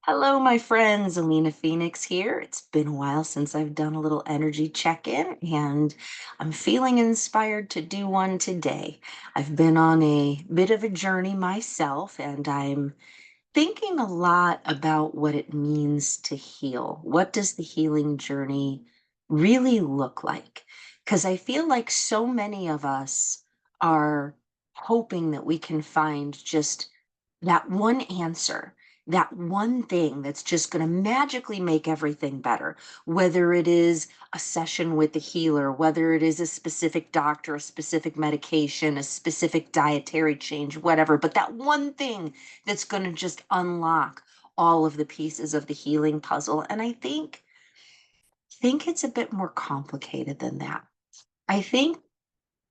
Hello, my friends. Alina Phoenix here. It's been a while since I've done a little energy check-in, and I'm feeling inspired to do one today. I've been on a bit of a journey myself, and I'm thinking a lot about what it means to heal. What does the healing journey really look like? Because I feel like so many of us are hoping that we can find just that one answer, that one thing that's just going to magically make everything better, whether it is a session with the healer, whether it is a specific doctor, a specific medication, a specific dietary change, whatever. But that one thing that's going to just unlock all of the pieces of the healing puzzle. And I think it's a bit more complicated than that. I think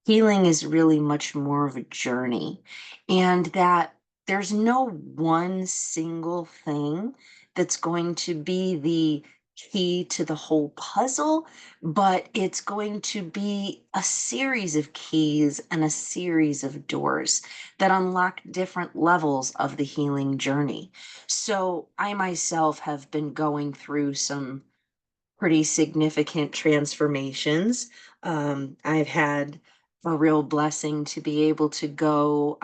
healing is really much more of a journey, and that there's no one single thing that's going to be the key to the whole puzzle, but it's going to be a series of keys and a series of doors that unlock different levels of the healing journey. So I myself have been going through some pretty significant transformations. I've had a real blessing to be able to go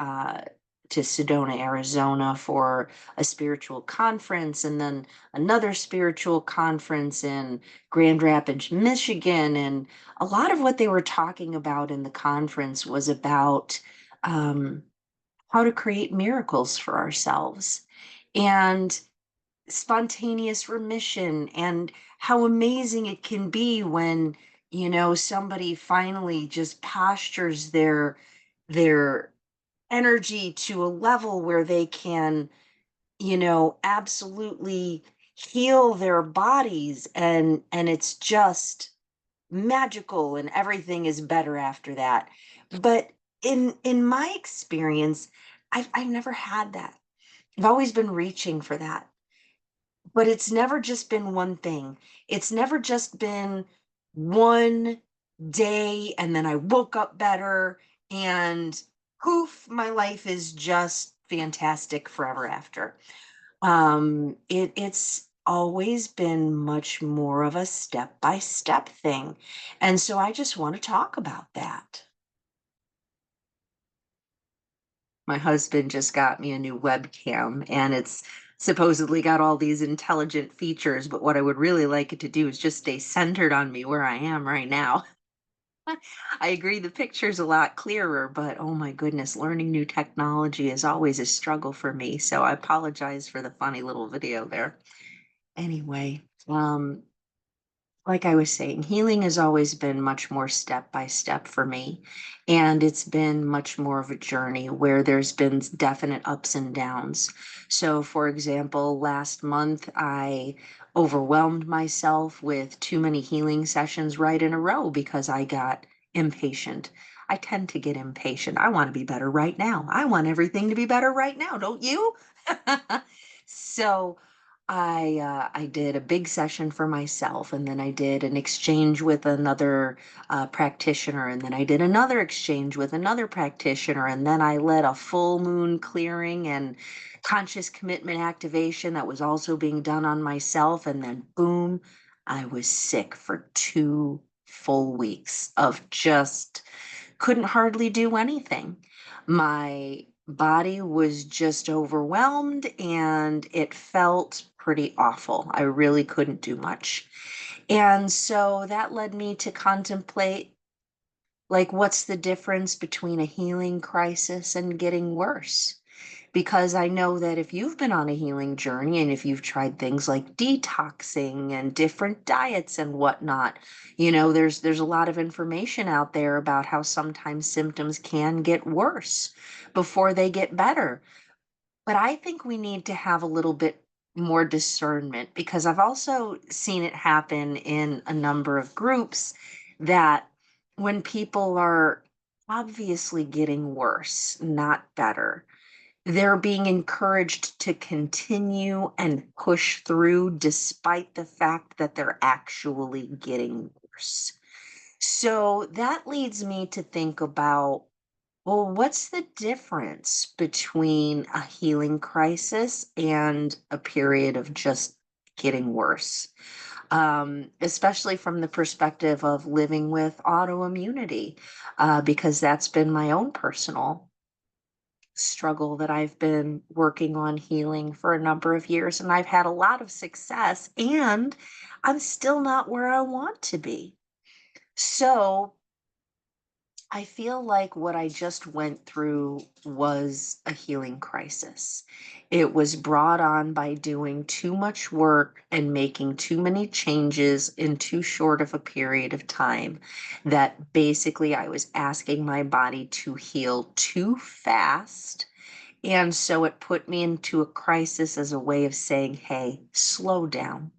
to Sedona, Arizona for a spiritual conference, and then another spiritual conference in Grand Rapids, Michigan. And a lot of what they were talking about in the conference was about um, how to create miracles for ourselves. And spontaneous remission, and how amazing it can be when somebody finally just postures their energy to a level where they can absolutely heal their bodies, and it's just magical, and everything is better after that. But in my experience, I've never had that. I've always been reaching for that, but it's never just been one thing. It's never just been one day and then I woke up better and poof, my life is just fantastic forever after. It's always been much more of a step by step thing. And so I just want to talk about that. My husband just got me a new webcam, and it's supposedly got all these intelligent features, but what I would really like it to do is just stay centered on me where I am right now. I agree the picture's a lot clearer, but oh my goodness, learning new technology is always a struggle for me. So I apologize for the funny little video there. Anyway, like I was saying, healing has always been much more step by step for me. And it's been much more of a journey where there's been definite ups and downs. So, for example, last month I overwhelmed myself with too many healing sessions right in a row because I got impatient. I tend to get impatient. I want to be better right now. I want everything to be better right now, don't you? So, I did a big session for myself, and then I did an exchange with another practitioner, and then I did another exchange with another practitioner, and then I led a full moon clearing and conscious commitment activation that was also being done on myself, and then boom, I was sick for 2 full weeks of just couldn't hardly do anything. My body was just overwhelmed and it felt pretty awful. I really couldn't do much. And so that led me to contemplate, like, what's the difference between a healing crisis and getting worse? Because I know that if you've been on a healing journey and if you've tried things like detoxing and different diets and whatnot, there's a lot of information out there about how sometimes symptoms can get worse before they get better. But I think we need to have a little bit more discernment, because I've also seen it happen in a number of groups that when people are obviously getting worse, not better, they're being encouraged to continue and push through despite the fact that they're actually getting worse. So that leads me to think about Well, what's the difference between a healing crisis and a period of just getting worse? Especially from the perspective of living with autoimmunity, because that's been my own personal struggle that I've been working on healing for a number of years. And I've had a lot of success, and I'm still not where I want to be. So, I feel like what I just went through was a healing crisis. It was brought on by doing too much work and making too many changes in too short of a period of time, that basically I was asking my body to heal too fast. And so it put me into a crisis as a way of saying, hey, slow down.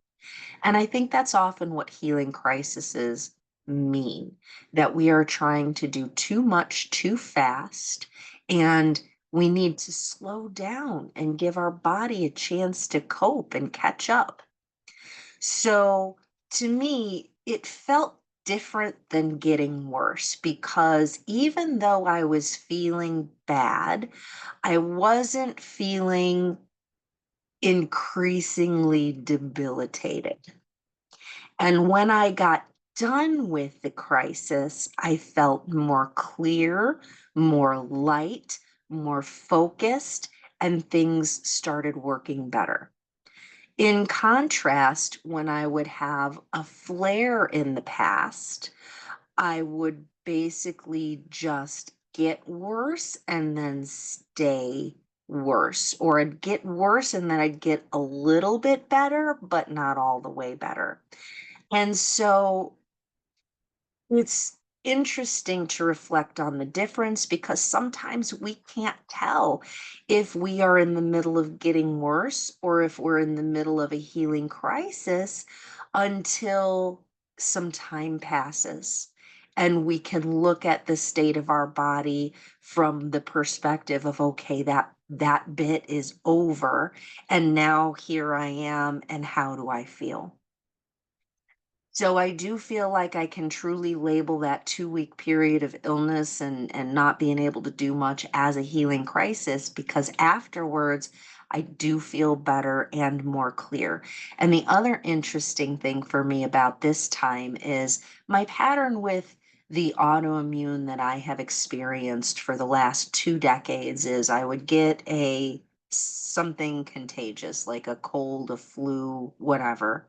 And I think that's often what healing crises mean, that we are trying to do too much too fast, and we need to slow down and give our body a chance to cope and catch up. So to me, it felt different than getting worse, because even though I was feeling bad, I wasn't feeling increasingly debilitated. And when I got done with the crisis, I felt more clear, more light, more focused, and things started working better. In contrast, when I would have a flare in the past, I would basically just get worse and then stay worse, or I'd get worse and then I'd get a little bit better, but not all the way better. And so it's interesting to reflect on the difference, because sometimes we can't tell if we are in the middle of getting worse or if we're in the middle of a healing crisis until some time passes and we can look at the state of our body from the perspective of, okay, that bit is over, and now here I am, and how do I feel? So I do feel like I can truly label that 2-week period of illness and not being able to do much as a healing crisis, because afterwards I do feel better and more clear. And the other interesting thing for me about this time is my pattern with the autoimmune that I have experienced for the last 2 decades is I would get a something contagious like a cold, a flu, whatever,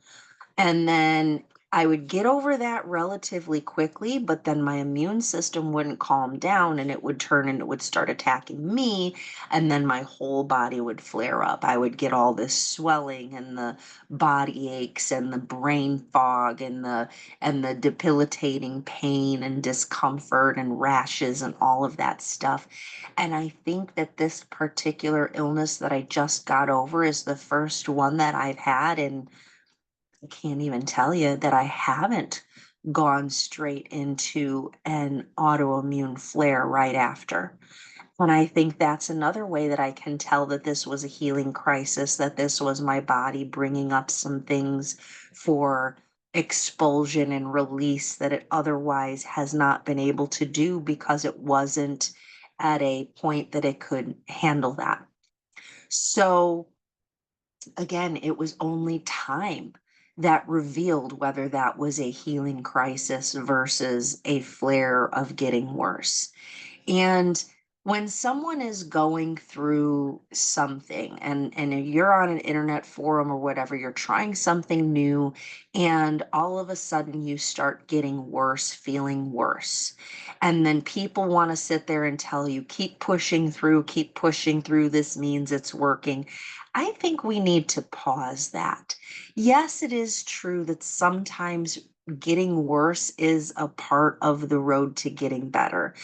and then I would get over that relatively quickly, but then my immune system wouldn't calm down and it would turn and it would start attacking me. And then my whole body would flare up. I would get all this swelling and the body aches and the brain fog and the debilitating pain and discomfort and rashes and all of that stuff. And I think that this particular illness that I just got over is the first one that I've had in, I can't even tell you that I haven't gone straight into an autoimmune flare right after. And I think that's another way that I can tell that this was a healing crisis, that this was my body bringing up some things for expulsion and release that it otherwise has not been able to do because it wasn't at a point that it could handle that. So, again, it was only time that revealed whether that was a healing crisis versus a flare of getting worse. And when someone is going through something, and you're on an internet forum or whatever, you're trying something new, and all of a sudden you start getting worse, feeling worse. And then people want to sit there and tell you, keep pushing through, this means it's working. I think we need to pause that. Yes, it is true that sometimes getting worse is a part of the road to getting better.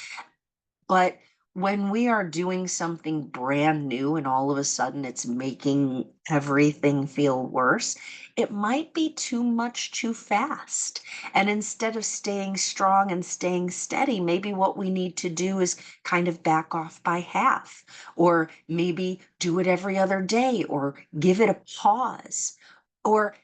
But when we are doing something brand new and all of a sudden it's making everything feel worse, it might be too much too fast. And instead of staying strong and staying steady, maybe what we need to do is kind of back off by half, or maybe do it every other day, or give it a pause. Or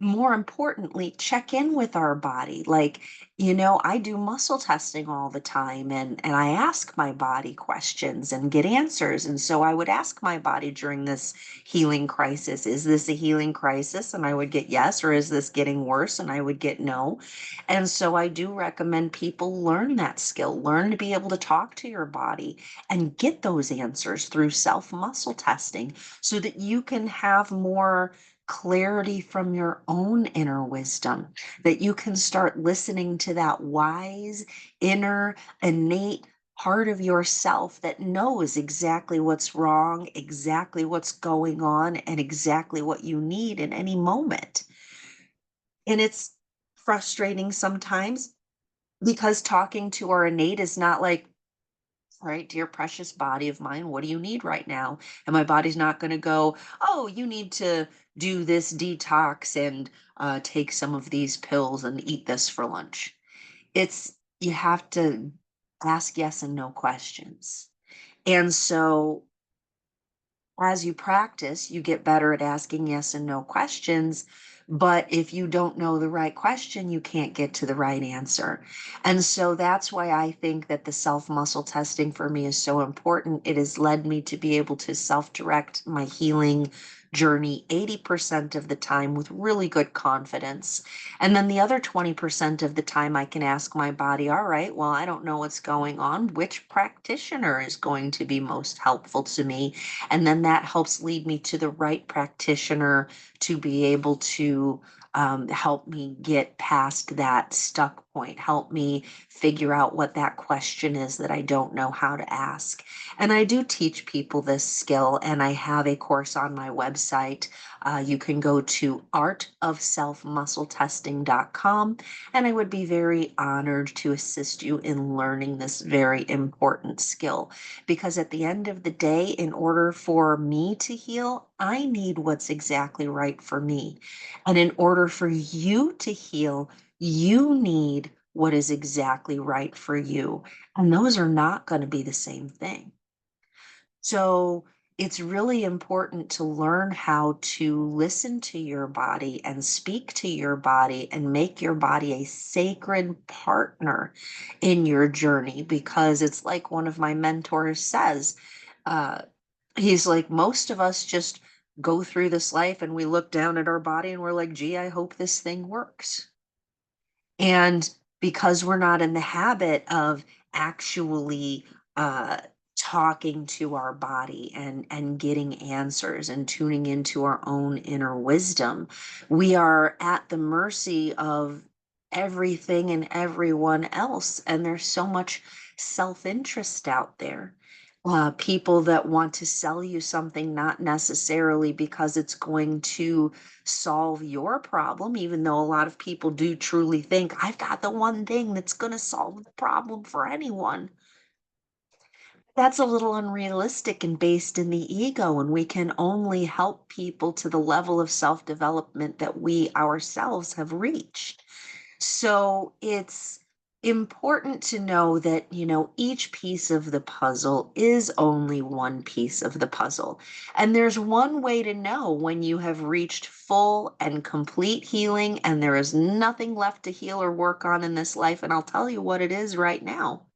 more importantly, check in with our body. Like, I do muscle testing all the time, and I ask my body questions and get answers. And so I would ask my body during this healing crisis, is this a healing crisis? And I would get yes, or is this getting worse? And I would get no. And so I do recommend people learn that skill, learn to be able to talk to your body and get those answers through self muscle testing so that you can have more clarity from your own inner wisdom, that you can start listening to that wise, inner, innate part of yourself that knows exactly what's wrong, exactly what's going on, and exactly what you need in any moment. And it's frustrating sometimes because talking to our innate is not like, all right, dear precious body of mine, what do you need right now? And my body's not going to go, oh, you need to do this detox and take some of these pills and eat this for lunch. You have to ask yes and no questions. And so as you practice, you get better at asking yes and no questions. But if you don't know the right question, you can't get to the right answer. And so that's why I think that the self muscle testing for me is so important. It has led me to be able to self direct my healing journey 80% of the time with really good confidence. And then the other 20% of the time, I can ask my body, all right, well, I don't know what's going on. Which practitioner is going to be most helpful to me? And then that helps lead me to the right practitioner to be able to help me get past that stuck point, help me figure out what that question is that I don't know how to ask. And I do teach people this skill, and I have a course on my website. You can go to artofselfmuscletesting.com, and I would be very honored to assist you in learning this very important skill. Because at the end of the day, in order for me to heal, I need what's exactly right for me. And in order for you to heal, you need what is exactly right for you. And those are not going to be the same thing. So it's really important to learn how to listen to your body and speak to your body and make your body a sacred partner in your journey, because it's like one of my mentors says, uh, he's like, most of us just go through this life and we look down at our body and we're like, gee, I hope this thing works. And because we're not in the habit of actually uh, talking to our body and getting answers and tuning into our own inner wisdom, we are at the mercy of everything and everyone else. And there's so much self-interest out there. People that want to sell you something, not necessarily because it's going to solve your problem, even though a lot of people do truly think, I've got the one thing that's going to solve the problem for anyone. That's a little unrealistic and based in the ego, and we can only help people to the level of self development that we ourselves have reached. So it's important to know that, each piece of the puzzle is only one piece of the puzzle. And there's one way to know when you have reached full and complete healing and there is nothing left to heal or work on in this life. And I'll tell you what it is right now.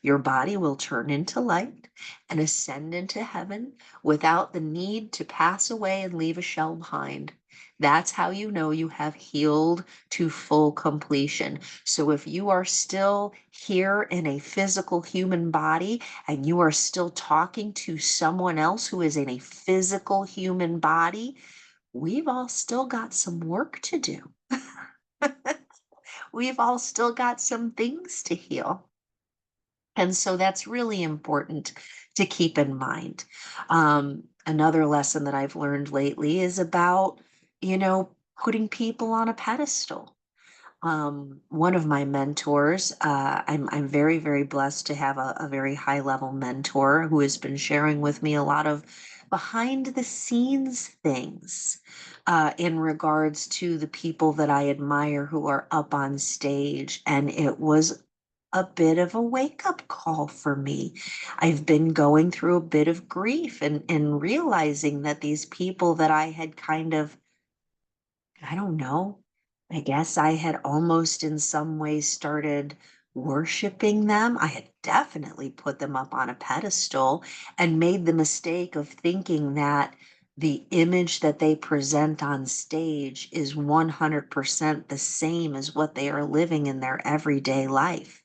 Your body will turn into light and ascend into heaven without the need to pass away and leave a shell behind. That's how you know you have healed to full completion. So if you are still here in a physical human body and you are still talking to someone else who is in a physical human body, we've all still got some work to do. We've all still got some things to heal. And so that's really important to keep in mind. Another lesson that I've learned lately is about, putting people on a pedestal. One of my mentors, I'm very, very blessed to have a very high level mentor who has been sharing with me a lot of behind the scenes things in regards to the people that I admire who are up on stage. And it was a bit of a wake up call for me. I've been going through a bit of grief and realizing that these people that I had kind of I don't know. I guess I had almost in some ways started worshiping them. I had definitely put them up on a pedestal and made the mistake of thinking that the image that they present on stage is 100% the same as what they are living in their everyday life.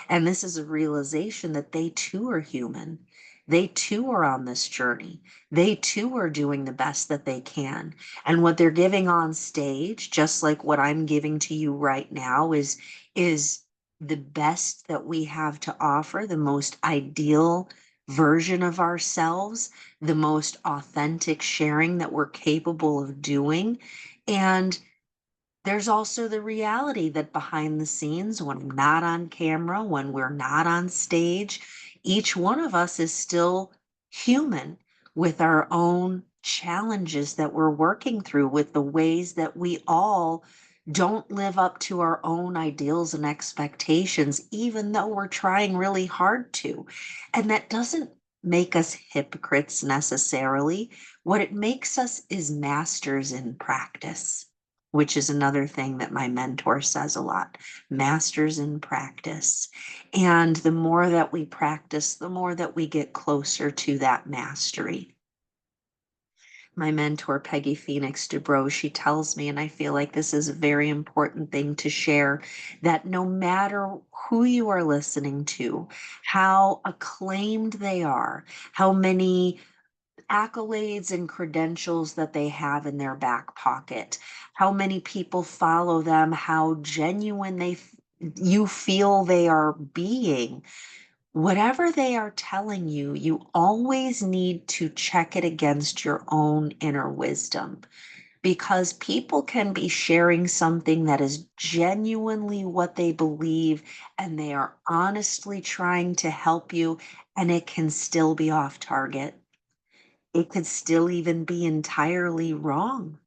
And this is a realization that they too are human. They too are on this journey. They too are doing the best that they can. And what they're giving on stage, just like what I'm giving to you right now, is the best that we have to offer, the most ideal version of ourselves, the most authentic sharing that we're capable of doing. And there's also the reality that behind the scenes, when I'm not on camera, when we're not on stage, each one of us is still human with our own challenges that we're working through, with the ways that we all don't live up to our own ideals and expectations, even though we're trying really hard to. And that doesn't make us hypocrites necessarily. What it makes us is masters in practice, which is another thing that my mentor says a lot: masters in practice. And the more that we practice, the more that we get closer to that mastery. My mentor, Peggy Phoenix Dubrow, she tells me, and I feel like this is a very important thing to share, that no matter who you are listening to, how acclaimed they are, how many accolades and credentials that they have in their back pocket, how many people follow them, how genuine you feel they are being. Whatever they are telling you, you always need to check it against your own inner wisdom, because people can be sharing something that is genuinely what they believe and they are honestly trying to help you, and it can still be off target. It could still even be entirely wrong.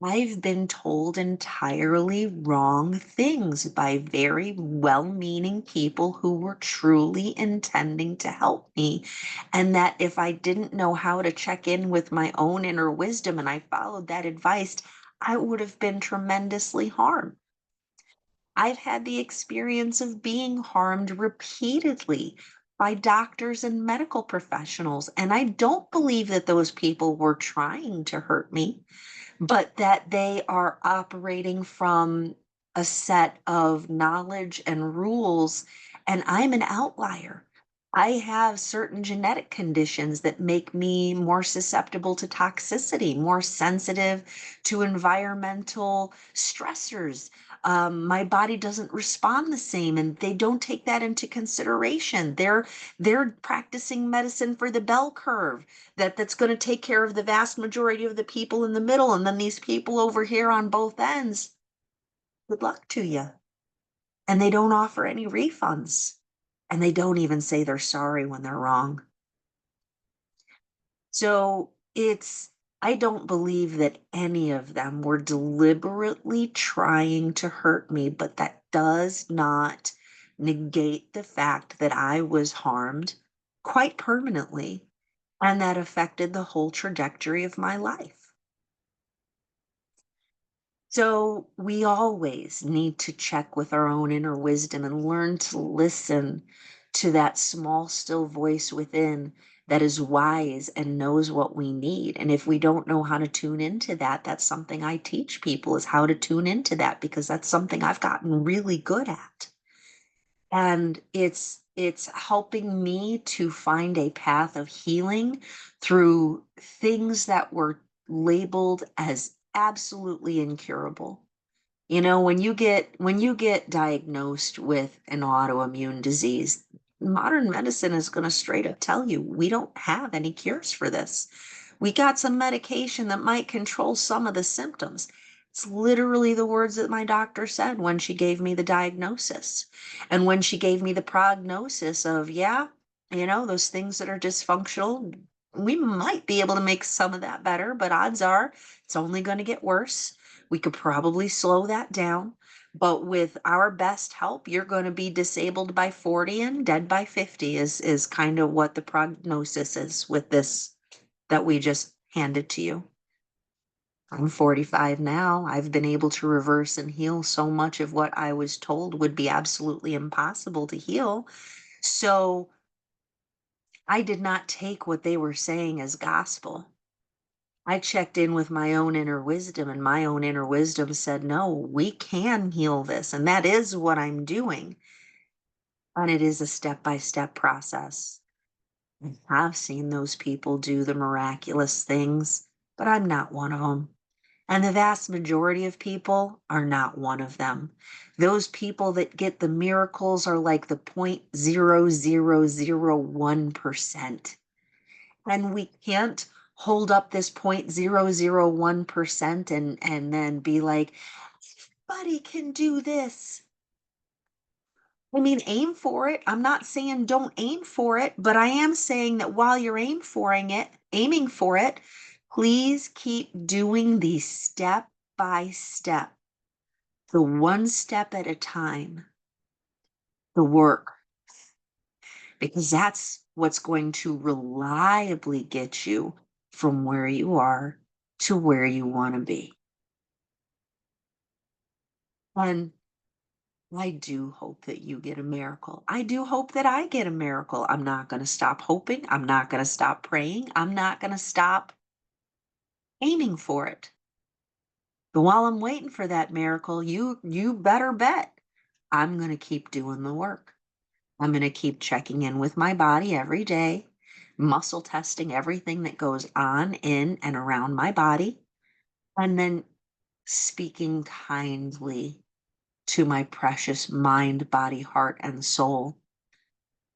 I've been told entirely wrong things by very well-meaning people who were truly intending to help me. And that if I didn't know how to check in with my own inner wisdom and I followed that advice, I would have been tremendously harmed. I've had the experience of being harmed repeatedly by doctors and medical professionals, and I don't believe that those people were trying to hurt me, but that they are operating from a set of knowledge and rules, and I'm an outlier. I have certain genetic conditions that make me more susceptible to toxicity, more sensitive to environmental stressors. My body doesn't respond the same, and they don't take that into consideration. They're practicing medicine for the bell curve that's going to take care of the vast majority of the people in the middle, and then these people over here on both ends, good luck to you. And they don't offer any refunds, and they don't even say they're sorry when they're wrong. So I don't believe that any of them were deliberately trying to hurt me, but that does not negate the fact that I was harmed quite permanently, and that affected the whole trajectory of my life. So we always need to check with our own inner wisdom and learn to listen to that small, still voice within that is wise and knows what we need. And if we don't know how to tune into that, that's something I teach people, is how to tune into that, because that's something I've gotten really good at. And it's helping me to find a path of healing through things that were labeled as absolutely incurable. You know, when you get diagnosed with an autoimmune disease, modern medicine is going to straight up tell you, we don't have any cures for this. We got some medication that might control some of the symptoms. It's literally the words that my doctor said when she gave me the diagnosis. And when she gave me the prognosis of, yeah, those things that are dysfunctional, we might be able to make some of that better, but odds are it's only going to get worse. We could probably slow that down. But with our best help, you're going to be disabled by 40 and dead by 50 is kind of what the prognosis is with this that we just handed to you. I'm 45 now. I've been able to reverse and heal so much of what I was told would be absolutely impossible to heal. So I did not take what they were saying as gospel. I checked in with my own inner wisdom, and my own inner wisdom said, no, we can heal this. And that is what I'm doing. And it is a step by step process. I've seen those people do the miraculous things, but I'm not one of them. And the vast majority of people are not one of them. Those people that get the miracles are like the 0.0001%. And we can't hold up this 0.001% and then be like, everybody can do this. I mean, aim for it. I'm not saying don't aim for it, but I am saying that while you're aiming for it, please keep doing the step by step, the one step at a time, the work, because that's what's going to reliably get you from where you are to where you want to be. And I do hope that you get a miracle. I do hope that I get a miracle. I'm not going to stop hoping. I'm not going to stop praying. I'm not going to stop aiming for it. But while I'm waiting for that miracle, you better bet I'm going to keep doing the work. I'm going to keep checking in with my body every day, muscle testing everything that goes on in and around my body, and then speaking kindly to my precious mind, body, heart, and soul,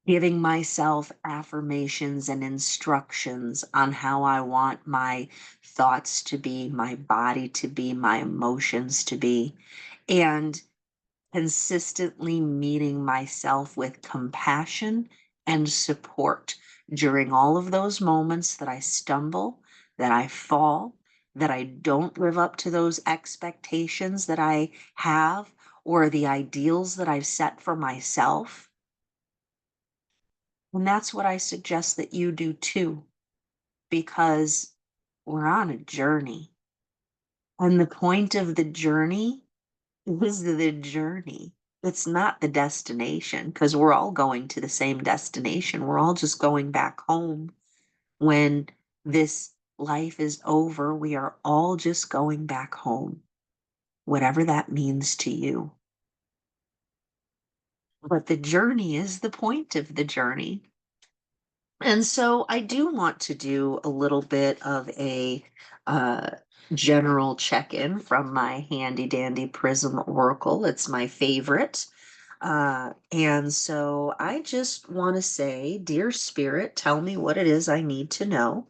giving myself affirmations and instructions on how I want my thoughts to be, my body to be, my emotions to be, and consistently meeting myself with compassion and support during all of those moments that I stumble, that I fall, that I don't live up to those expectations that I have or the ideals that I've set for myself. And that's what I suggest that you do too, because we're on a journey. And the point of the journey is the journey. It's not the destination, because we're all going to the same destination. We're all just going back home. When this life is over, we are all just going back home, whatever that means to you. But the journey is the point of the journey. And so I do want to do a little bit of a uh, general check-in from my handy dandy Prism Oracle. It's my favorite. And so I just want to say, dear Spirit, tell me what it is I need to know.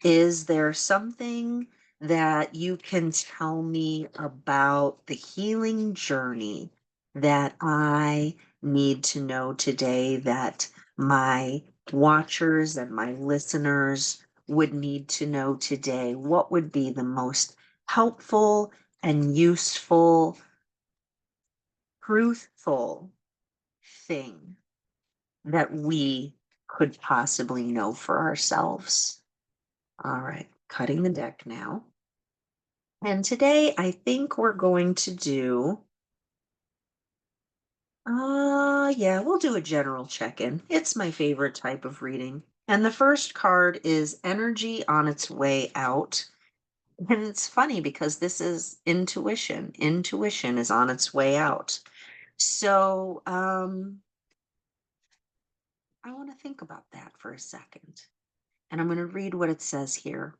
Is there something that you can tell me about the healing journey that I need to know today, that my watchers and my listeners would need to know today? What would be the most helpful and useful, truthful thing that we could possibly know for ourselves? All right, cutting the deck now. And today I think we're going to do, yeah, we'll do a general check-in. It's my favorite type of reading. And the first card is Energy on Its Way Out. And it's funny because this is intuition. Intuition is on its way out. So, I want to think about that for a second. And I'm going to read what it says here.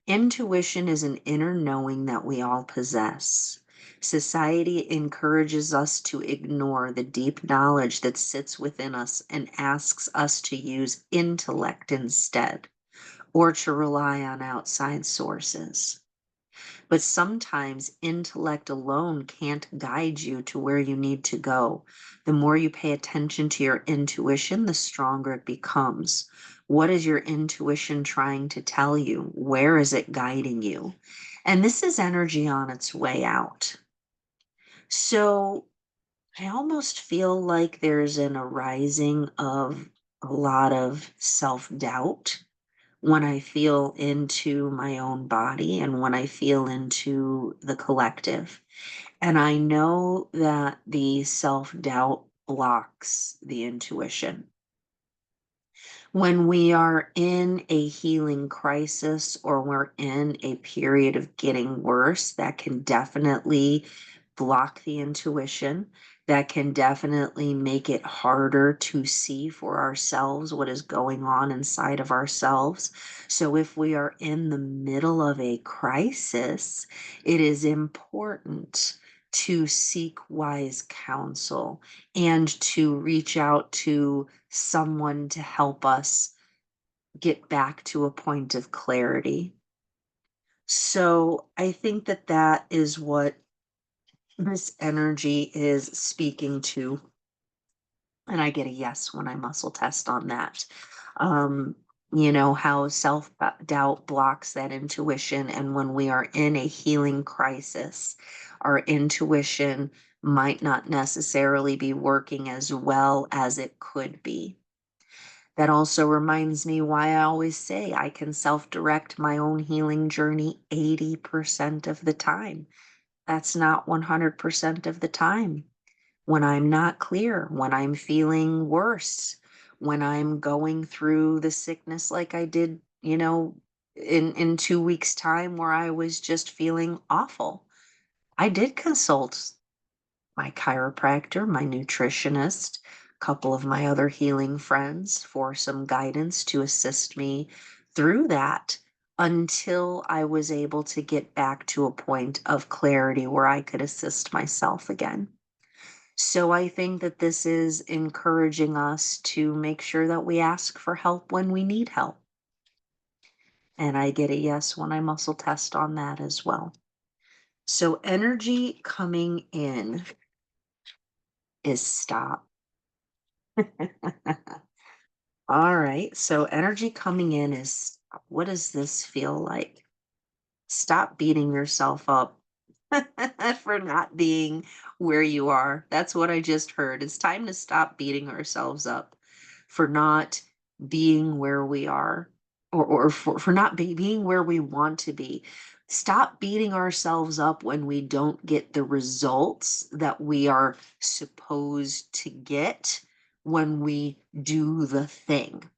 Intuition is an inner knowing that we all possess. Society encourages us to ignore the deep knowledge that sits within us and asks us to use intellect instead, or to rely on outside sources. But sometimes intellect alone can't guide you to where you need to go. The more you pay attention to your intuition, the stronger it becomes. What is your intuition trying to tell you? Where is it guiding you? And this is energy on its way out. So I almost feel like there's an arising of a lot of self doubt when I feel into my own body and when I feel into the collective. And I know that the self doubt blocks the intuition. When we are in a healing crisis or we're in a period of getting worse, that can definitely block the intuition. That can definitely make it harder to see for ourselves what is going on inside of ourselves. So, if we are in the middle of a crisis, it is important to seek wise counsel and to reach out to someone to help us get back to a point of clarity. So I think that that is what this energy is speaking to. And I get a yes when I muscle test on that. Um, how self doubt blocks that intuition. And when we are in a healing crisis, our intuition might not necessarily be working as well as it could be. That also reminds me why I always say I can self direct my own healing journey 80% of the time. That's not 100% of the time. When I'm not clear, when I'm feeling worse, when I'm going through the sickness like I did, in 2 weeks' time where I was just feeling awful. I did consult my chiropractor, my nutritionist, a couple of my other healing friends for some guidance to assist me through that until I was able to get back to a point of clarity where I could assist myself again. So I think that this is encouraging us to make sure that we ask for help when we need help. And I get a yes when I muscle test on that as well. So energy coming in is stop. All right. So energy coming in is what does this feel like? Stop beating yourself up for not being where you are. That's what I just heard. It's time to stop beating ourselves up for not being where we are or for not being where we want to be. Stop beating ourselves up when we don't get the results that we are supposed to get when we do the thing.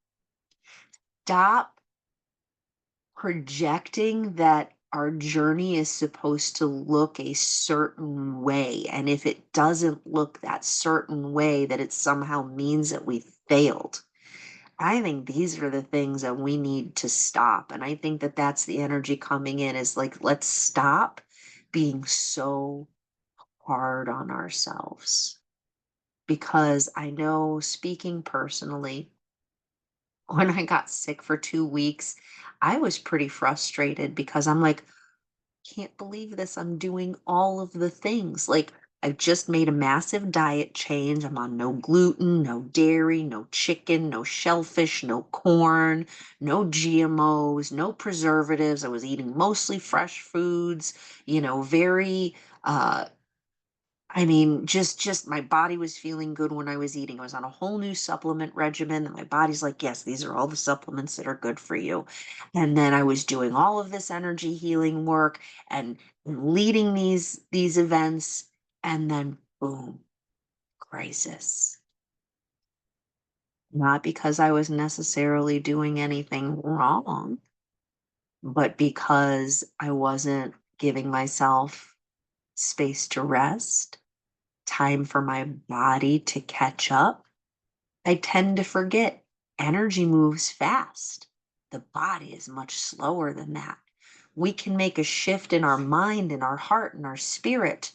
Stop projecting that our journey is supposed to look a certain way. And if it doesn't look that certain way, that it somehow means that we failed. I think these are the things that we need to stop. And I think that that's the energy coming in is like, let's stop being so hard on ourselves. Because I know, speaking personally, when I got sick for 2 weeks, I was pretty frustrated because I'm like, can't believe this. I'm doing all of the things. Like, I've just made a massive diet change. I'm on no gluten, no dairy, no chicken, no shellfish, no corn, no GMOs, no preservatives. I was eating mostly fresh foods, very just my body was feeling good when I was eating. I was on a whole new supplement regimen and my body's like, yes, these are all the supplements that are good for you. And then I was doing all of this energy healing work and leading these events and then boom, crisis. Not because I was necessarily doing anything wrong, but because I wasn't giving myself space to rest, time for my body to catch up. I tend to forget energy moves fast. The body is much slower than that. We can make a shift in our mind, in our heart, in our spirit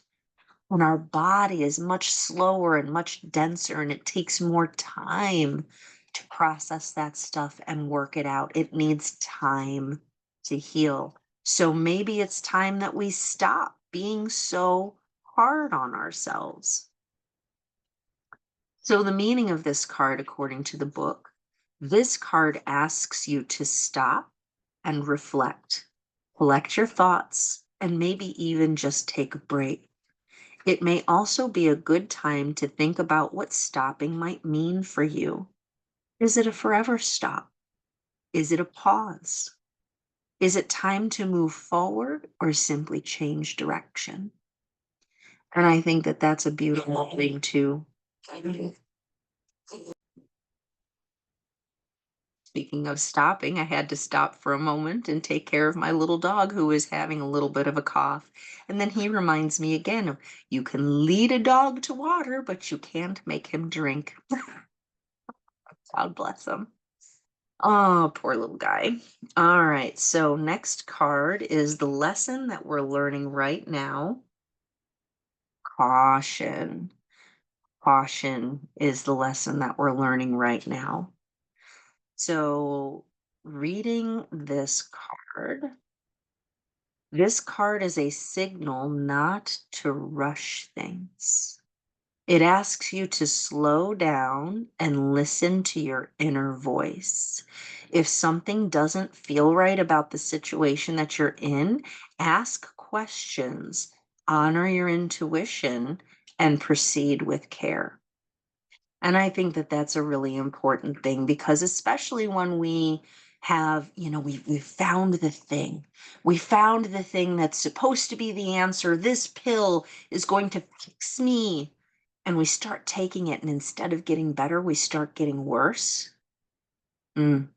when our body is much slower and much denser, and it takes more time to process that stuff and work it out. It needs time to heal. So maybe it's time that we stop being so hard on ourselves. So, the meaning of this card, according to the book, this card asks you to stop and reflect, collect your thoughts, and maybe even just take a break. It may also be a good time to think about what stopping might mean for you. Is it a forever stop? Is it a pause? Is it time to move forward or simply change direction? And I think that that's a beautiful thing too. Speaking of stopping, I had to stop for a moment and take care of my little dog who was having a little bit of a cough. And then he reminds me again of, you can lead a dog to water, but you can't make him drink. God bless him. Oh, poor little guy. All right. So, next card is the lesson that we're learning right now. Caution. Caution is the lesson that we're learning right now. So, reading this card is a signal not to rush things. It asks you to slow down and listen to your inner voice. If something doesn't feel right about the situation that you're in, ask questions, honor your intuition, and proceed with care. And I think that that's a really important thing because especially when we have, we found the thing. We found the thing that's supposed to be the answer. This pill is going to fix me. And we start taking it, and instead of getting better, we start getting worse. Mm.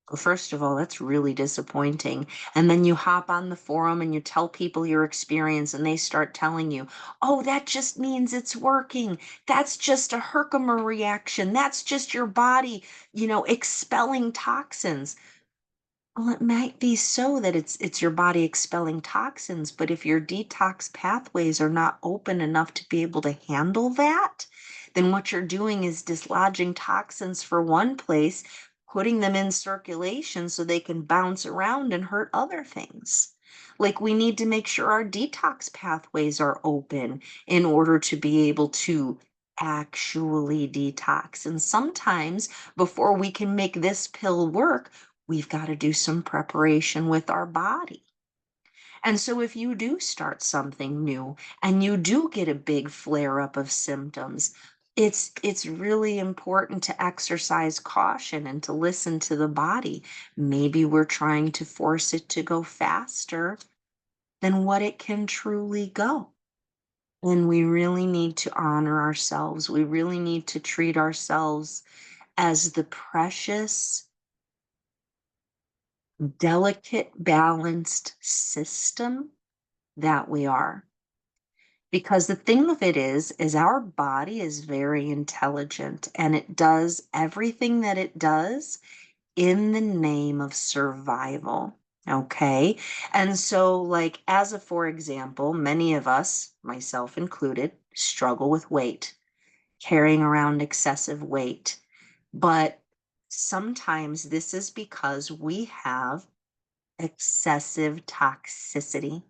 Well, first of all, that's really disappointing. And then you hop on the forum and you tell people your experience, and they start telling you, oh, that just means it's working. That's just a Herkimer reaction. That's just your body, expelling toxins. Well, it might be so that it's your body expelling toxins, but if your detox pathways are not open enough to be able to handle that, then what you're doing is dislodging toxins for one place, putting them in circulation so they can bounce around and hurt other things. Like we need to make sure our detox pathways are open in order to be able to actually detox. And sometimes before we can make this pill work, we've got to do some preparation with our body. And so if you do start something new and you do get a big flare up of symptoms, it's really important to exercise caution and to listen to the body. Maybe we're trying to force it to go faster than what it can truly go. And we really need to honor ourselves. We really need to treat ourselves as the precious, delicate, balanced system that we are. Because the thing of it is our body is very intelligent and it does everything that it does in the name of survival. Okay. And so, like, for example, many of us, myself included, struggle with weight, carrying around excessive weight. But sometimes this is because we have excessive toxicity.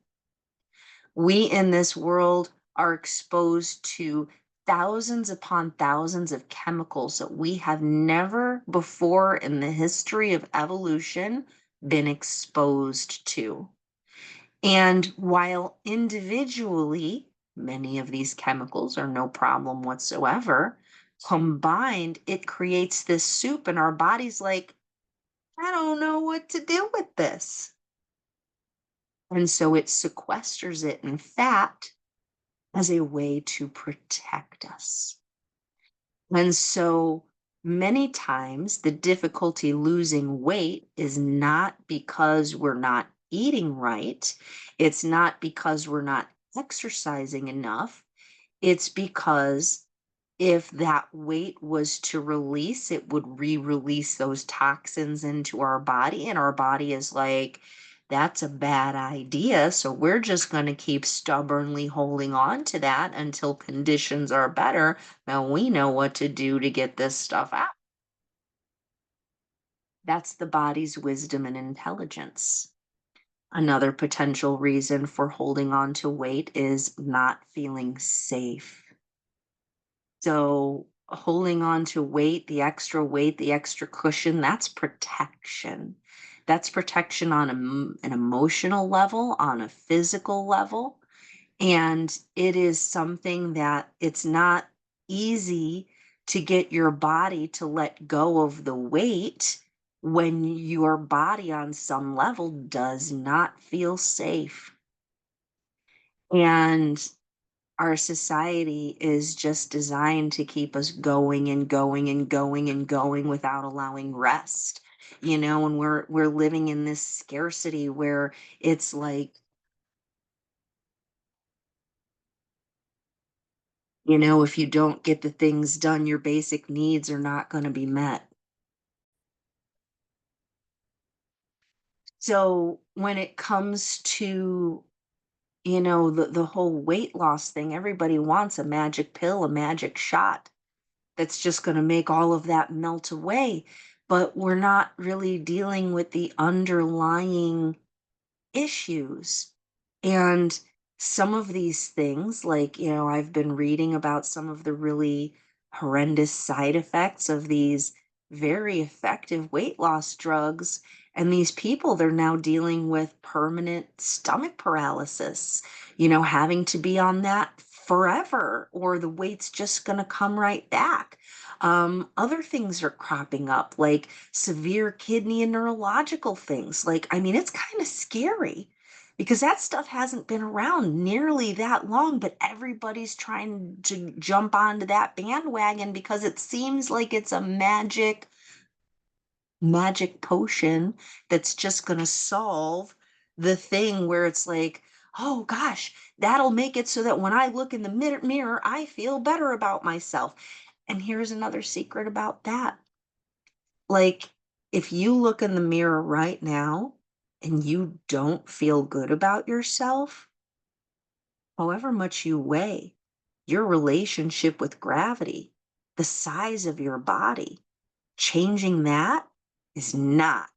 We in this world are exposed to thousands upon thousands of chemicals that we have never before in the history of evolution been exposed to. And while individually, many of these chemicals are no problem whatsoever, combined, it creates this soup, and our body's like, I don't know what to do with this. And so it sequesters it in fat as a way to protect us. And so many times the difficulty losing weight is not because we're not eating right. It's not because we're not exercising enough. It's because if that weight was to release, it would re-release those toxins into our body, and our body is like, that's a bad idea. So we're just going to keep stubbornly holding on to that until conditions are better. Now we know what to do to get this stuff out. That's the body's wisdom and intelligence. Another potential reason for holding on to weight is not feeling safe. So holding on to weight, the extra cushion, that's protection. That's protection on an emotional level, on a physical level. And it is something that it's not easy to get your body to let go of the weight when your body on some level does not feel safe. And our society is just designed to keep us going and going and going and going without allowing rest. And we're living in this scarcity where it's like, if you don't get the things done, your basic needs are not going to be met. So when it comes to, the whole weight loss thing, everybody wants a magic pill, a magic shot that's just going to make all of that melt away. But we're not really dealing with the underlying issues. And some of these things, like, I've been reading about some of the really horrendous side effects of these very effective weight loss drugs. And these people, they're now dealing with permanent stomach paralysis, having to be on that forever, or the weight's just going to come right back. Other things are cropping up, like severe kidney and neurological things. Like, I mean, it's kind of scary because that stuff hasn't been around nearly that long, but everybody's trying to jump onto that bandwagon because it seems like it's a magic potion that's just going to solve the thing where it's like, oh gosh, that'll make it so that when I look in the mirror, I feel better about myself. And here's another secret about that. Like, if you look in the mirror right now and you don't feel good about yourself, however much you weigh, your relationship with gravity, the size of your body, changing that is not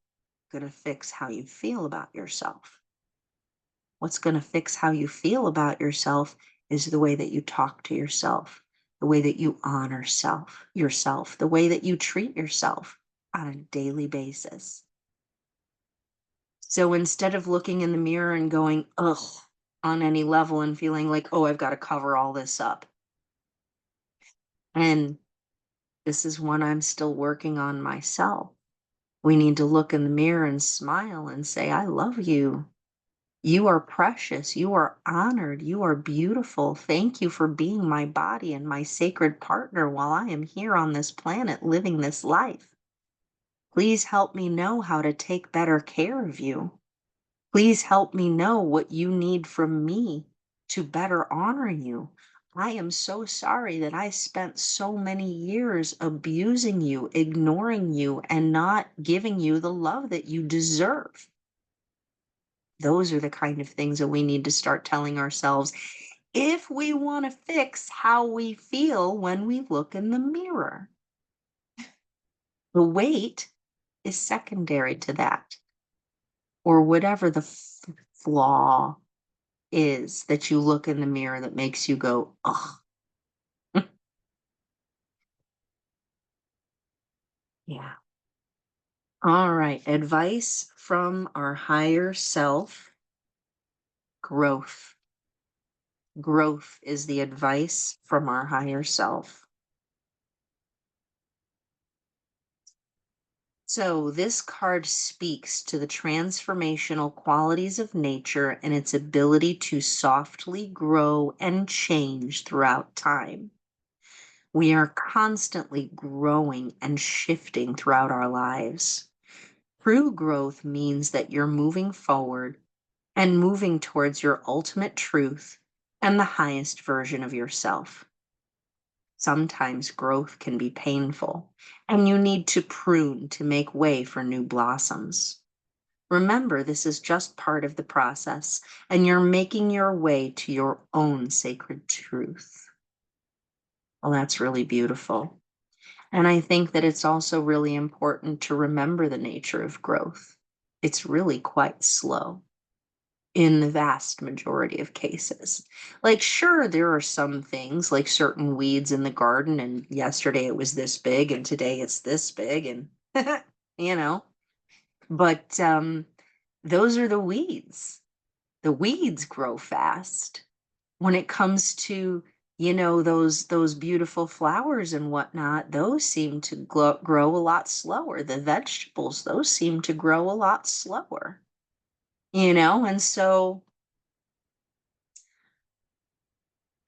going to fix how you feel about yourself. What's going to fix how you feel about yourself is the way that you talk to yourself, the way that you honor yourself, the way that you treat yourself on a daily basis. So instead of looking in the mirror and going, ugh, on any level and feeling like, oh, I've got to cover all this up. And this is one I'm still working on myself. We need to look in the mirror and smile and say, I love you. You are precious. You are honored. You are beautiful. Thank you for being my body and my sacred partner while I am here on this planet living this life. Please help me know how to take better care of you. Please help me know what you need from me to better honor you. I am so sorry that I spent so many years abusing you, ignoring you, and not giving you the love that you deserve. Those are the kind of things that we need to start telling ourselves if we want to fix how we feel when we look in the mirror. The weight is secondary to that, or whatever the flaw is that you look in the mirror that makes you go, ugh. Yeah. All right. Advice from our higher self: growth. Growth is the advice from our higher self. So, this card speaks to the transformational qualities of nature and its ability to softly grow and change throughout time. We are constantly growing and shifting throughout our lives. True growth means that you're moving forward and moving towards your ultimate truth and the highest version of yourself. Sometimes growth can be painful, and you need to prune to make way for new blossoms. Remember, this is just part of the process, and you're making your way to your own sacred truth. Well, that's really beautiful. And I think that it's also really important to remember the nature of growth. It's really quite slow in the vast majority of cases. Like, sure, there are some things like certain weeds in the garden, and yesterday it was this big, and today it's this big, and you know, but those are the weeds. The weeds grow fast. When it comes to those beautiful flowers and whatnot, those seem to grow a lot slower. The vegetables, those seem to grow a lot slower, and so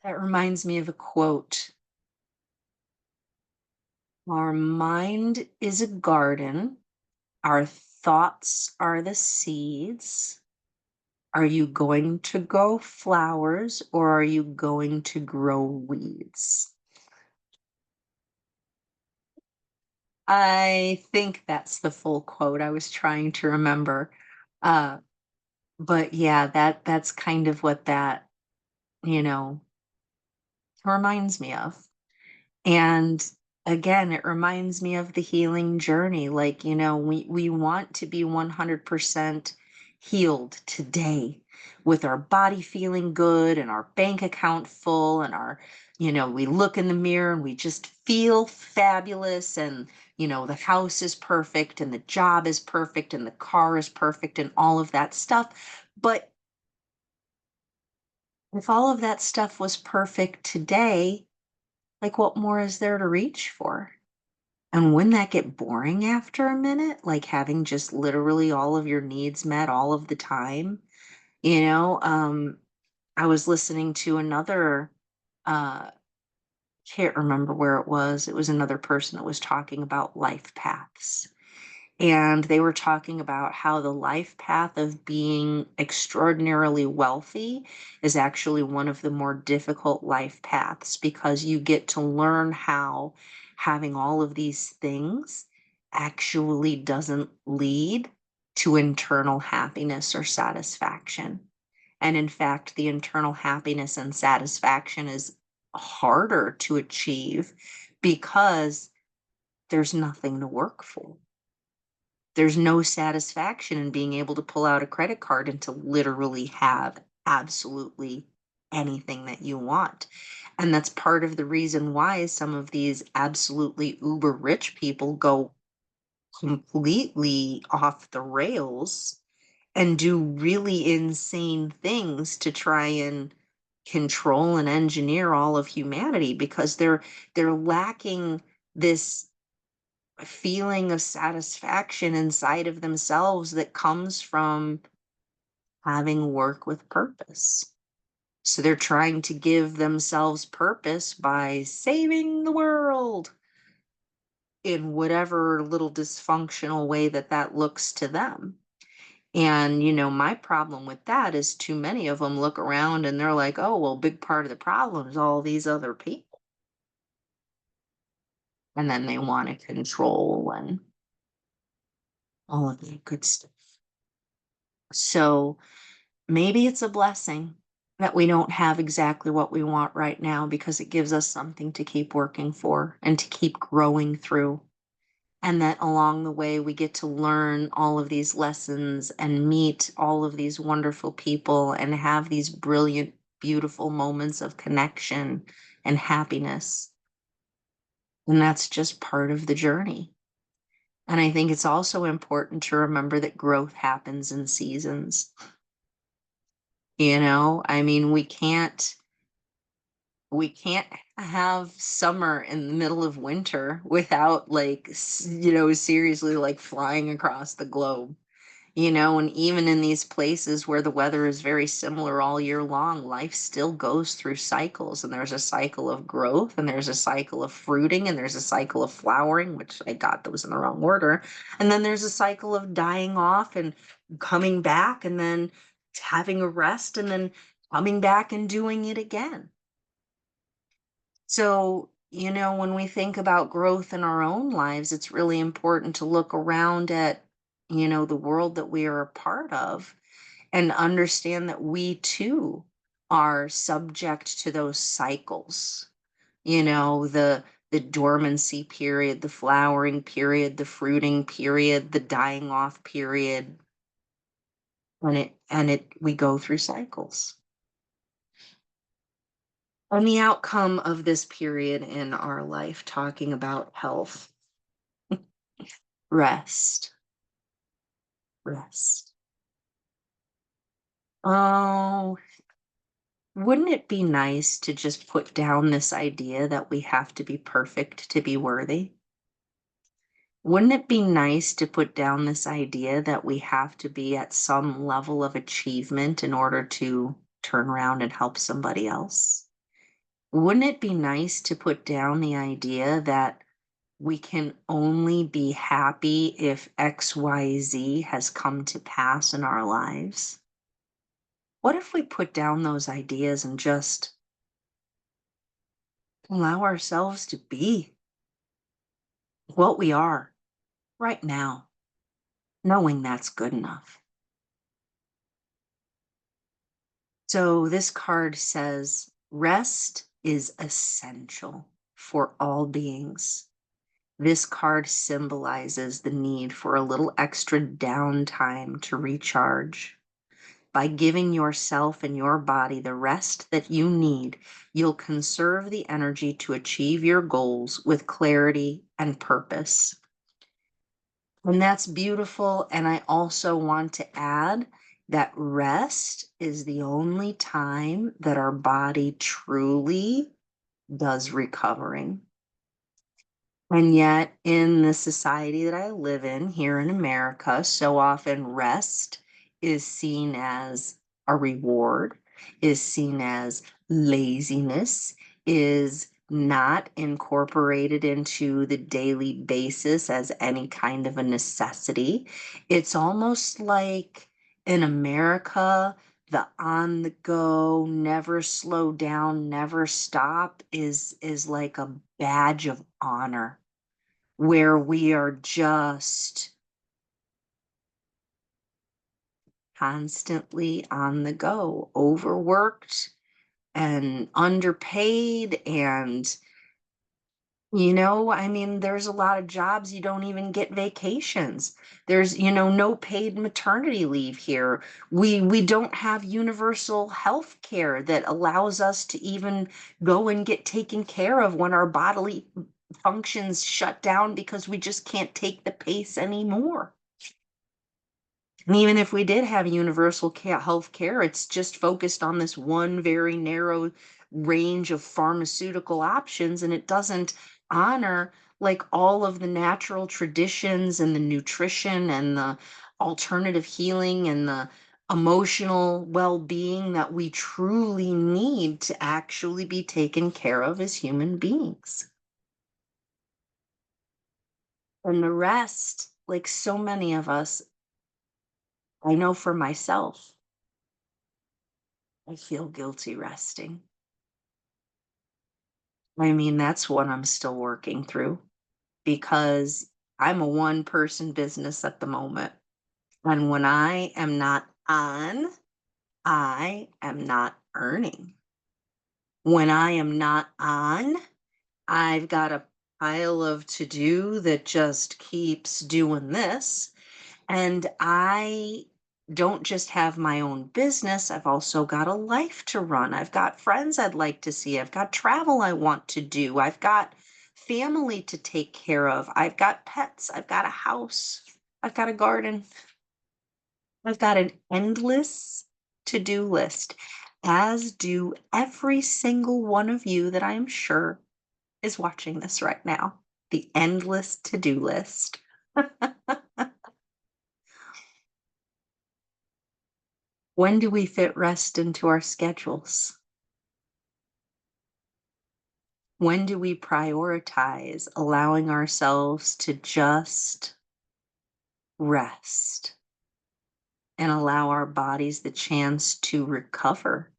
that reminds me of a quote. Our mind is a garden. Our thoughts are the seeds. Are you going to grow flowers or are you going to grow weeds? I think that's the full quote. I was trying to remember. Uh, but yeah, that's kind of what that, you know, reminds me of. And again, it reminds me of the healing journey. Like, we want to be 100% healed today with our body feeling good and our bank account full and we look in the mirror and we just feel fabulous and, the house is perfect and the job is perfect and the car is perfect and all of that stuff. But if all of that stuff was perfect today, like what more is there to reach for? And wouldn't that get boring after a minute? Like having just literally all of your needs met all of the time? You know, I was listening to another, uh, can't remember where it was. It was another person that was talking about life paths. And they were talking about how the life path of being extraordinarily wealthy is actually one of the more difficult life paths because you get to learn how having all of these things actually doesn't lead to internal happiness or satisfaction. And in fact, the internal happiness and satisfaction is harder to achieve because there's nothing to work for. There's no satisfaction in being able to pull out a credit card and to literally have absolutely anything that you want. And that's part of the reason why some of these absolutely uber rich people go completely off the rails and do really insane things to try and control and engineer all of humanity because they're lacking this a feeling of satisfaction inside of themselves that comes from having work with purpose. So they're trying to give themselves purpose by saving the world in whatever little dysfunctional way that looks to them. And, my problem with that is too many of them look around and they're like, oh, well, big part of the problem is all these other people. And then they want to control and all of that good stuff. So, maybe it's a blessing that we don't have exactly what we want right now because it gives us something to keep working for and to keep growing through. And that along the way, we get to learn all of these lessons and meet all of these wonderful people and have these brilliant, beautiful moments of connection and happiness. And that's just part of the journey. And I think it's also important to remember that growth happens in seasons. I mean, we can't have summer in the middle of winter without like seriously like flying across the globe. And even in these places where the weather is very similar all year long, life still goes through cycles, and there's a cycle of growth and there's a cycle of fruiting and there's a cycle of flowering, which I got those in the wrong order, and then there's a cycle of dying off and coming back and then having a rest and then coming back and doing it again. So, when we think about growth in our own lives, it's really important to look around at, the world that we are a part of and understand that we too are subject to those cycles. The dormancy period, the flowering period, the fruiting period, the dying off period, and it we go through cycles. And the outcome of this period in our life, talking about health, rest, rest. Oh, Wouldn't it be nice to just put down this idea that we have to be perfect to be worthy? Wouldn't it be nice to put down this idea that we have to be at some level of achievement in order to turn around and help somebody else? Wouldn't it be nice to put down the idea that we can only be happy if XYZ has come to pass in our lives? What if we put down those ideas and just allow ourselves to be what we are right now, knowing that's good enough? So this card says rest is essential for all beings. This card symbolizes the need for a little extra downtime to recharge. By giving yourself and your body the rest that you need, you'll conserve the energy to achieve your goals with clarity and purpose. And that's beautiful. And I also want to add that rest is the only time that our body truly does recovering. And yet, in the society that I live in here in America, so often rest is seen as a reward, is seen as laziness, is not incorporated into the daily basis as any kind of a necessity. It's almost like in America, the on the go, never slow down, never stop is like a badge of honor where we are just constantly on the go, overworked and underpaid. And, I mean, there's a lot of jobs you don't even get vacations. There's, no paid maternity leave here. We don't have universal health care that allows us to even go and get taken care of when our bodily functions shut down because we just can't take the pace anymore. And even if we did have universal health care, it's just focused on this one very narrow range of pharmaceutical options, and it doesn't honor like all of the natural traditions and the nutrition and the alternative healing and the emotional well-being that we truly need to actually be taken care of as human beings. And the rest, like so many of us, I know for myself, I feel guilty resting. I mean, that's what I'm still working through because I'm a one person business at the moment. And when I am not on, I am not earning. When I am not on, I've got a pile of to do that just keeps doing this. And I don't just have my own business, I've also got a life to run. I've got friends I'd like to see. I've got travel I want to do. I've got family to take care of. I've got pets. I've got a house. I've got a garden. I've got an endless to do list, as do every single one of you that I am sure is watching this right now. The endless to do list. When do we fit rest into our schedules? When do we prioritize allowing ourselves to just rest and allow our bodies the chance to recover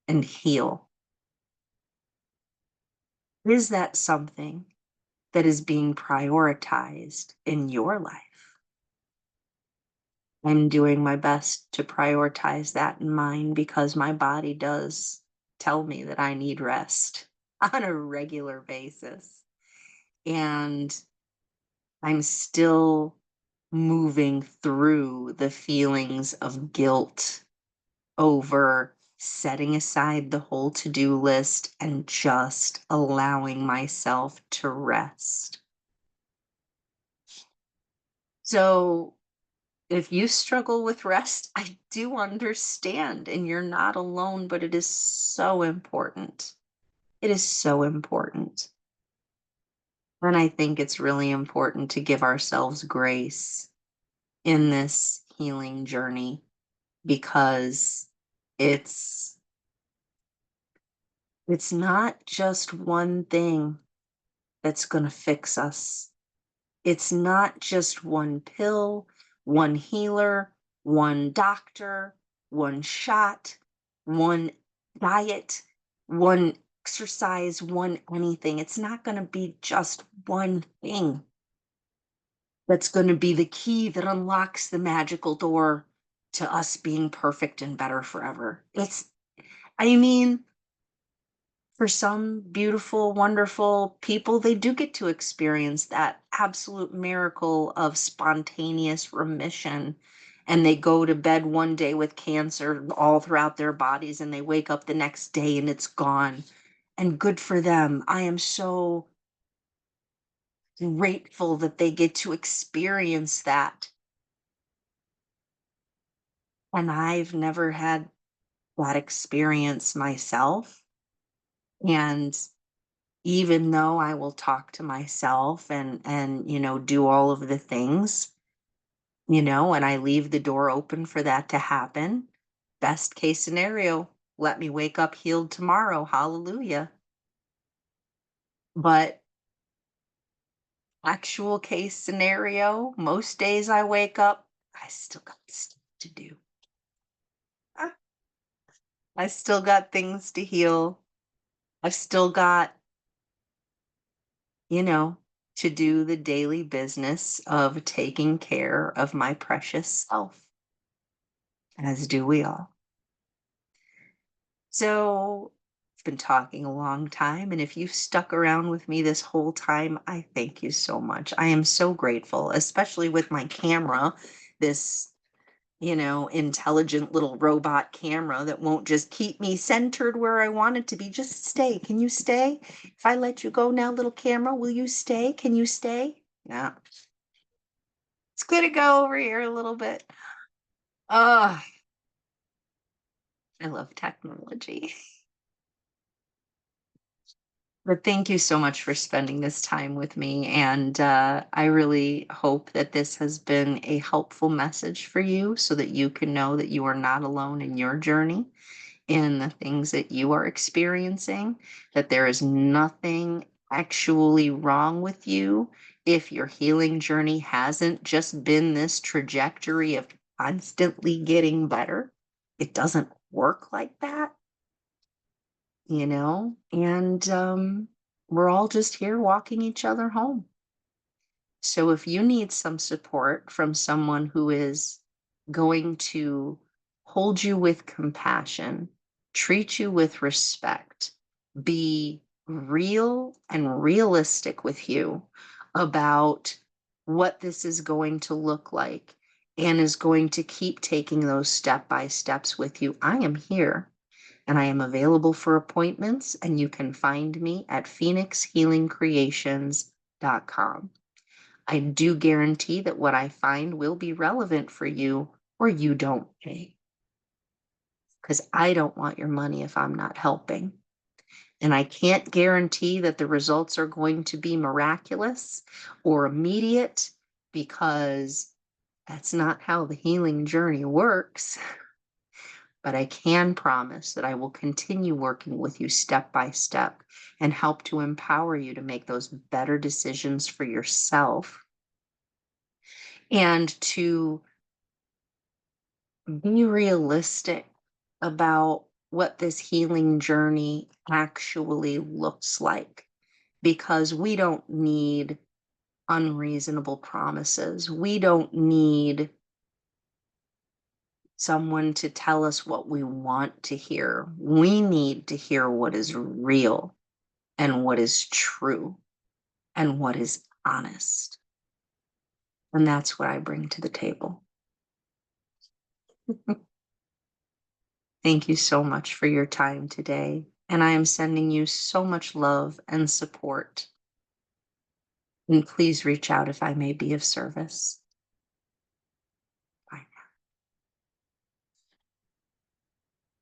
and heal? Is that something that is being prioritized in your life? I'm doing my best to prioritize that in mine because my body does tell me that I need rest on a regular basis. And I'm still moving through the feelings of guilt over setting aside the whole to do list and just allowing myself to rest. So If you struggle with rest, I do understand, and you're not alone, but it is so important. It is so important. And I think it's really important to give ourselves grace in this healing journey because it's it's not just one thing that's going to fix us. It's not just one pill, one healer, one doctor, one shot, one diet, one exercise, one anything. It's not going to be just one thing that's going to be the key that unlocks the magical door to us being perfect and better forever. I mean, for some beautiful, wonderful people, they do get to experience that absolute miracle of spontaneous remission. And they go to bed one day with cancer all throughout their bodies, and they wake up the next day and it's gone. And good for them. I am so grateful that they get to experience that. And I've never had that experience myself. And even though I will talk to myself and do all of the things, and I leave the door open for that to happen. Best case scenario, let me wake up healed tomorrow. Hallelujah. But actual case scenario, most days I wake up, I still got stuff to do. Ah, I still got things to heal. I've still got, you know, to do the daily business of taking care of my precious self, as do we all. So, I've been talking a long time, and if you've stuck around with me this whole time, I thank you so much. I am so grateful, especially with my camera, this, intelligent little robot camera that won't just keep me centered where I want it to be. Just stay. Can you stay? If I let you go now, little camera, will you stay? Can you stay? Yeah. It's good to go over here a little bit. Oh, I love technology. But thank you so much for spending this time with me. And I really hope that this has been a helpful message for you so that you can know that you are not alone in your journey, in the things that you are experiencing, that there is nothing actually wrong with you if your healing journey hasn't just been this trajectory of constantly getting better. It doesn't work like that, and we're all just here walking each other home. So if you need some support from someone who is going to hold you with compassion, treat you with respect, be real and realistic with you about what this is going to look like, and is going to keep taking those step by steps with you, I am here. And I am available for appointments, and you can find me at phoenixhealingcreations.com. I do guarantee that what I find will be relevant for you, or you don't pay, because I don't want your money if I'm not helping. And I can't guarantee that the results are going to be miraculous or immediate, because that's not how the healing journey works. But I can promise that I will continue working with you step by step and help to empower you to make those better decisions for yourself, and to be realistic about what this healing journey actually looks like, because we don't need unreasonable promises. We don't need someone to tell us what we want to hear. We need to hear what is real and what is true and what is honest. And that's what I bring to the table. Thank you so much for your time today. And I am sending you so much love and support. And please reach out if I may be of service.